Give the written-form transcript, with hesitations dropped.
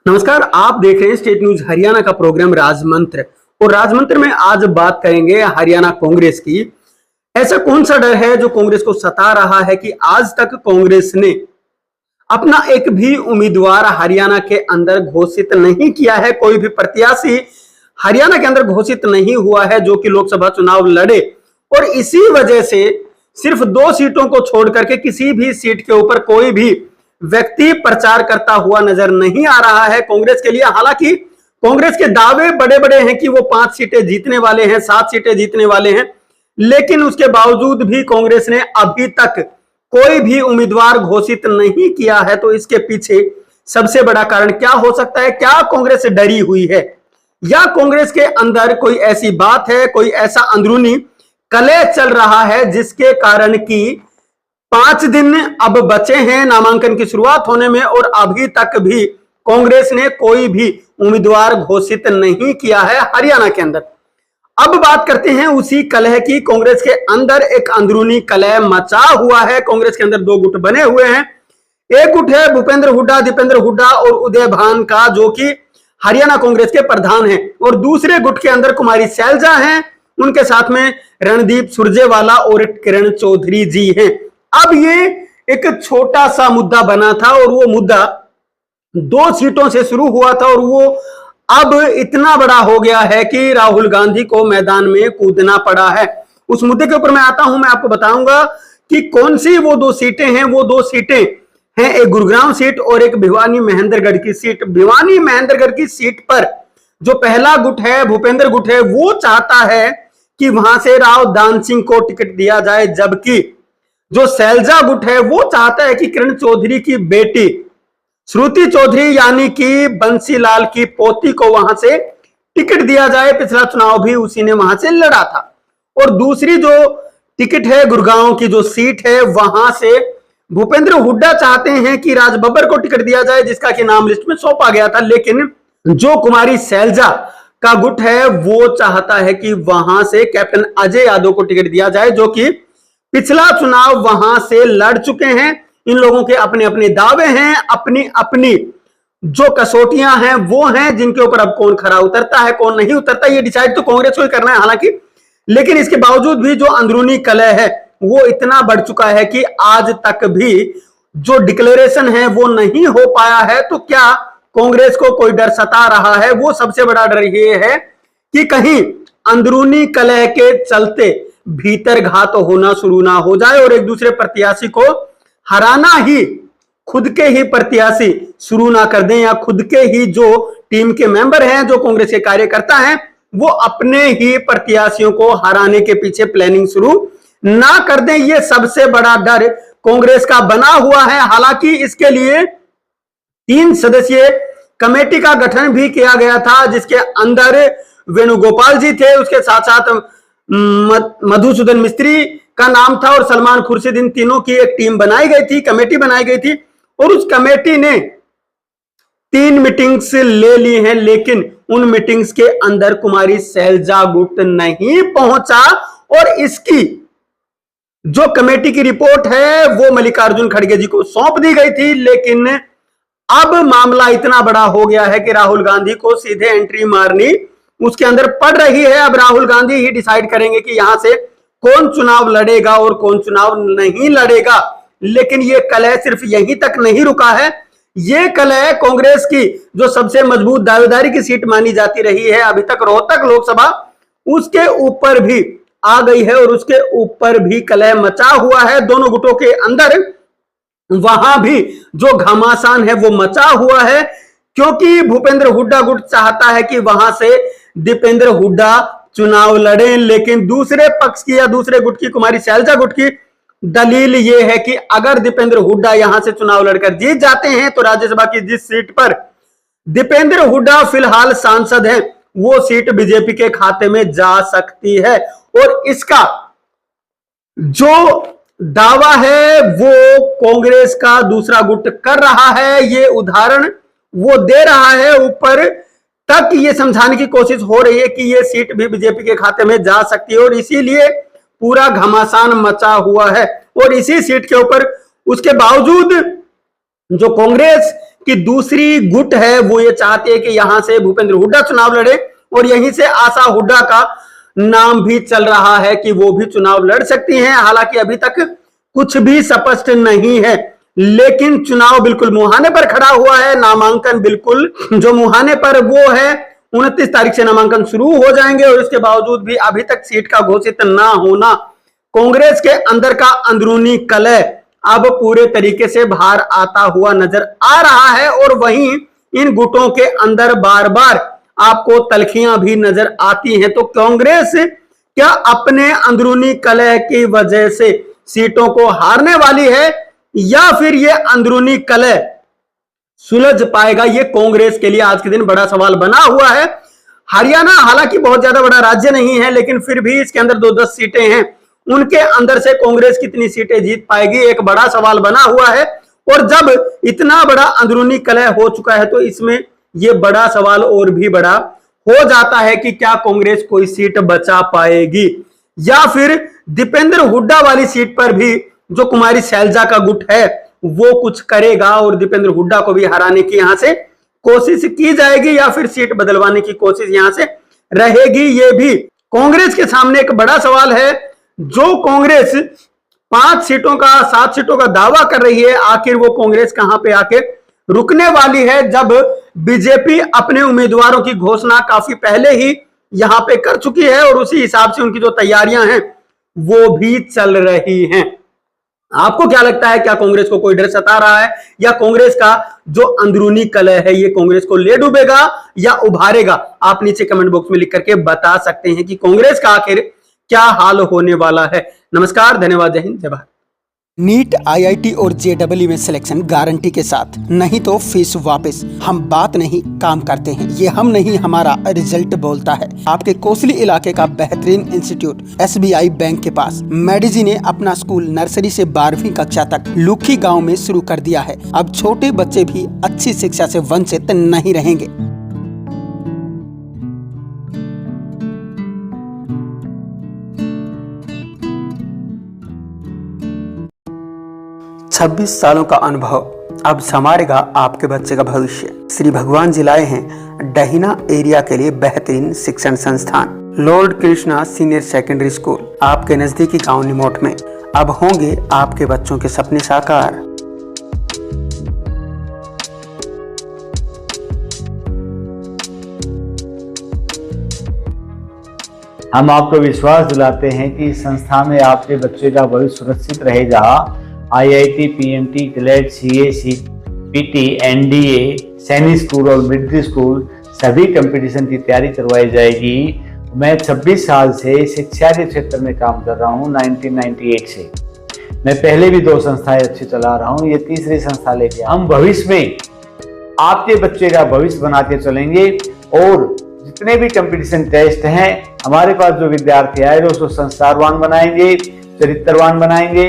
नमस्कार, आप देख रहे हैं स्टेट न्यूज हरियाणा का प्रोग्राम राजमंत्र। और राजमंत्र में आज बात करेंगे हरियाणा कांग्रेस की। ऐसा कौन सा डर है जो कांग्रेस को सता रहा है कि आज तक कांग्रेस ने अपना एक भी उम्मीदवार हरियाणा के अंदर घोषित नहीं किया है। कोई भी प्रत्याशी हरियाणा के अंदर घोषित नहीं हुआ है जो कि लोकसभा चुनाव लड़े। और इसी वजह से सिर्फ 2 सीटों को छोड़ करके किसी भी सीट के ऊपर कोई भी व्यक्ति प्रचार करता हुआ नजर नहीं आ रहा है कांग्रेस के लिए। हालांकि कांग्रेस के दावे बड़े बड़े हैं कि वो 5 सीटें जीतने वाले हैं, 7 सीटें जीतने वाले हैं, लेकिन उसके बावजूद भी कांग्रेस ने अभी तक कोई भी उम्मीदवार घोषित नहीं किया है। तो इसके पीछे सबसे बड़ा कारण क्या हो सकता है? क्या कांग्रेस डरी हुई है या कांग्रेस के अंदर कोई ऐसी बात है, कोई ऐसा अंदरूनी कलह चल रहा है जिसके कारण कि 5 दिन अब बचे हैं नामांकन की शुरुआत होने में और अभी तक भी कांग्रेस ने कोई भी उम्मीदवार घोषित नहीं किया है हरियाणा के अंदर। अब बात करते हैं उसी कलह की। कांग्रेस के अंदर एक अंदरूनी कलह मचा हुआ है। कांग्रेस के अंदर 2 गुट बने हुए हैं। एक गुट है भूपेंद्र हुड्डा, दीपेंद्र हुड्डा और उदय भान का, जो कि हरियाणा कांग्रेस के प्रधान हैं। और दूसरे गुट के अंदर कुमारी सैलजा हैं, उनके साथ में रणदीप सुरजेवाला और किरण चौधरी जी हैं। अब ये एक छोटा सा मुद्दा बना था और वो मुद्दा 2 सीटों से शुरू हुआ था और वो अब इतना बड़ा हो गया है कि राहुल गांधी को मैदान में कूदना पड़ा है। उस मुद्दे के ऊपर मैं आता हूं, मैं आपको बताऊंगा कि कौन सी वो 2 सीटें हैं। वो 2 सीटें हैं, एक गुरुग्राम सीट और एक भिवानी महेंद्रगढ़ की सीट। भिवानी महेंद्रगढ़ की सीट पर जो पहला गुट है, भूपेंद्र गुट है, वो चाहता है कि वहां से राव दान सिंह को टिकट दिया जाए, जबकि जो सैलजा गुट है वो चाहता है कि किरण चौधरी की बेटी श्रुति चौधरी यानी कि बंसीलाल की पोती को वहां से टिकट दिया जाए। पिछला चुनाव भी उसी ने वहां से लड़ा था। और दूसरी जो टिकट है, गुड़गांव की जो सीट है, वहां से भूपेंद्र हुड्डा चाहते हैं कि राज बब्बर को टिकट दिया जाए, जिसका कि नाम लिस्ट में सौंपा गया था। लेकिन जो कुमारी सैलजा का गुट है वो चाहता है कि वहां से कैप्टन अजय यादव को टिकट दिया जाए, जो कि पिछला चुनाव वहां से लड़ चुके हैं। इन लोगों के अपने अपने दावे हैं, अपनी अपनी जो कसौटियां हैं वो हैं, जिनके ऊपर अब कौन खरा उतरता है कौन नहीं उतरता ये डिसाइड तो कांग्रेस को ही करना है हालांकि। लेकिन इसके बावजूद भी जो अंदरूनी कलह है वो इतना बढ़ चुका है कि आज तक भी जो डिक्लेरेशन है वो नहीं हो पाया है। तो क्या कांग्रेस को कोई डर सता रहा है? वो सबसे बड़ा डर ये है कि कहीं अंदरूनी कलह के चलते भीतर घात होना शुरू ना हो जाए और एक दूसरे प्रत्याशी को हराना ही खुद के ही प्रत्याशी शुरू ना कर दें, या खुद के ही जो टीम के मेंबर हैं, जो कांग्रेस के कार्यकर्ता हैं, वो अपने ही प्रत्याशियों को हराने के पीछे प्लानिंग शुरू ना कर दें। ये सबसे बड़ा डर कांग्रेस का बना हुआ है। हालांकि इसके लिए 3 सदस्यीय कमेटी का गठन भी किया गया था, जिसके अंदर वेणुगोपाल जी थे, उसके साथ साथ मधुसूदन मिस्त्री का नाम था और सलमान खुर्शीद। इन तीनों की एक टीम बनाई गई थी, कमेटी बनाई गई थी और उस कमेटी ने 3 मीटिंग्स ले ली हैं, लेकिन उन मीटिंग्स के अंदर कुमारी सैलजा गुट नहीं पहुंचा। और इसकी जो कमेटी की रिपोर्ट है वो मल्लिकार्जुन खड़गे जी को सौंप दी गई थी। लेकिन अब मामला इतना बड़ा हो गया है कि राहुल गांधी को सीधे एंट्री मारनी उसके अंदर पड़ रही है। अब राहुल गांधी ही डिसाइड करेंगे कि यहां से कौन चुनाव लड़ेगा और कौन चुनाव नहीं लड़ेगा। लेकिन ये कलह सिर्फ यहीं तक नहीं रुका है। ये कलह कांग्रेस की जो सबसे मजबूत दावेदारी की सीट मानी जाती रही है अभी तक, रोहतक लोकसभा, उसके ऊपर भी आ गई है और उसके ऊपर भी कलह मचा हुआ है दोनों गुटों के अंदर। वहां भी जो घमासान है वो मचा हुआ है, क्योंकि भूपेंद्र हुड्डा गुट चाहता है कि वहां से दीपेंद्र हुड्डा चुनाव लड़े। लेकिन दूसरे पक्ष की या दूसरे गुट की कुमारी सैलजा गुट की दलील यह है कि अगर दीपेंद्र हुड्डा यहां से चुनाव लड़कर जीत जाते हैं तो राज्यसभा की जिस सीट पर दीपेंद्र हुड्डा फिलहाल सांसद हैं वो सीट बीजेपी के खाते में जा सकती है। और इसका जो दावा है वो कांग्रेस का दूसरा गुट कर रहा है, ये उदाहरण वो दे रहा है। ऊपर तक ये समझाने की कोशिश हो रही है कि ये सीट भी बीजेपी के खाते में जा सकती है और इसीलिए पूरा घमासान मचा हुआ है। और इसी सीट के ऊपर उसके बावजूद जो कांग्रेस की दूसरी गुट है वो ये चाहती है कि यहां से भूपेंद्र हुड्डा चुनाव लड़े, और यहीं से आशा हुड्डा का नाम भी चल रहा है कि वो भी चुनाव लड़ सकती हैं। हालांकि अभी तक कुछ भी स्पष्ट नहीं है, लेकिन चुनाव बिल्कुल मुहाने पर खड़ा हुआ है। नामांकन बिल्कुल जो मुहाने पर वो है, 29 तारीख से नामांकन शुरू हो जाएंगे, और इसके बावजूद भी अभी तक सीट का घोषित ना होना कांग्रेस के अंदर का अंदरूनी कलह अब पूरे तरीके से बाहर आता हुआ नजर आ रहा है। और वहीं इन गुटों के अंदर बार बार आपको तलखियां भी नजर आती हैं। तो कांग्रेस क्या अपने अंदरूनी कलह की वजह से सीटों को हारने वाली है, या फिर ये अंदरूनी कलह सुलझ पाएगा? ये कांग्रेस के लिए आज के दिन बड़ा सवाल बना हुआ है। हरियाणा हालांकि बहुत ज्यादा बड़ा राज्य नहीं है, लेकिन फिर भी इसके अंदर 2-10 सीटें हैं। उनके अंदर से कांग्रेस कितनी सीटें जीत पाएगी, एक बड़ा सवाल बना हुआ है। और जब इतना बड़ा अंदरूनी कलह हो चुका है, तो इसमें यह बड़ा सवाल और भी बड़ा हो जाता है कि क्या कांग्रेस कोई सीट बचा पाएगी, या फिर दीपेंद्र हुड्डा वाली सीट पर भी जो कुमारी शैलजा का गुट है वो कुछ करेगा और दीपेंद्र हुड्डा को भी हराने की यहां से कोशिश की जाएगी, या फिर सीट बदलवाने की कोशिश यहां से रहेगी। ये भी कांग्रेस के सामने एक बड़ा सवाल है। जो कांग्रेस 5 सीटों का 7 सीटों का दावा कर रही है, आखिर वो कांग्रेस कहां पे आके रुकने वाली है, जब बीजेपी अपने उम्मीदवारों की घोषणा काफी पहले ही यहां पे कर चुकी है, और उसी हिसाब से उनकी जो तैयारियां हैं वो भी चल रही हैं। आपको क्या लगता है, क्या कांग्रेस को कोई डर सता रहा है, या कांग्रेस का जो अंदरूनी कलह है ये कांग्रेस को ले डूबेगा या उभारेगा? आप नीचे कमेंट बॉक्स में लिख करके बता सकते हैं कि कांग्रेस का आखिर क्या हाल होने वाला है। नमस्कार, धन्यवाद, जय हिंद, जय भारत। नीट, आईआईटी और जेडब्ल्यू में सिलेक्शन गारंटी के साथ, नहीं तो फीस वापस। हम बात नहीं काम करते हैं, ये हम नहीं हमारा रिजल्ट बोलता है। आपके कोसली इलाके का बेहतरीन इंस्टीट्यूट एसबीआई बैंक के पास। मेडिजी ने अपना स्कूल नर्सरी से 12वीं कक्षा तक लुखी गांव में शुरू कर दिया है। अब छोटे बच्चे भी अच्छी शिक्षा से वंचित नहीं रहेंगे। छब्बीस सालों का अनुभव अब संवारेगा आपके बच्चे का भविष्य। श्री भगवान जी लाए हैं डहीना एरिया के लिए बेहतरीन शिक्षण संस्थान Lord Krishna senior secondary school, आपके नजदीकी गांव निमोट में। अब होंगे आपके बच्चों के सपने साकार। हम आपको विश्वास दिलाते हैं कि इस संस्था में आपके बच्चे का भविष्य सुरक्षित रहेगा। IIT, PMT, CLAT, CA, CPT, NDA, सैनिक स्कूल और मिलिट्री स्कूल सभी कंपटीशन की तैयारी करवाई जाएगी। मैं 26 साल से शिक्षा के क्षेत्र में काम कर रहा हूँ, 1998 से। मैं पहले भी 2 संस्थाएं अच्छी चला रहा हूँ, ये तीसरी संस्था लेके हम भविष्य में आपके बच्चे का भविष्य बनाते चलेंगे। और जितने भी कंपटीशन टेस्ट हैं, हमारे पास जो विद्यार्थी आए उसको संस्कारवान बनाएंगे, चरित्रवान बनाएंगे।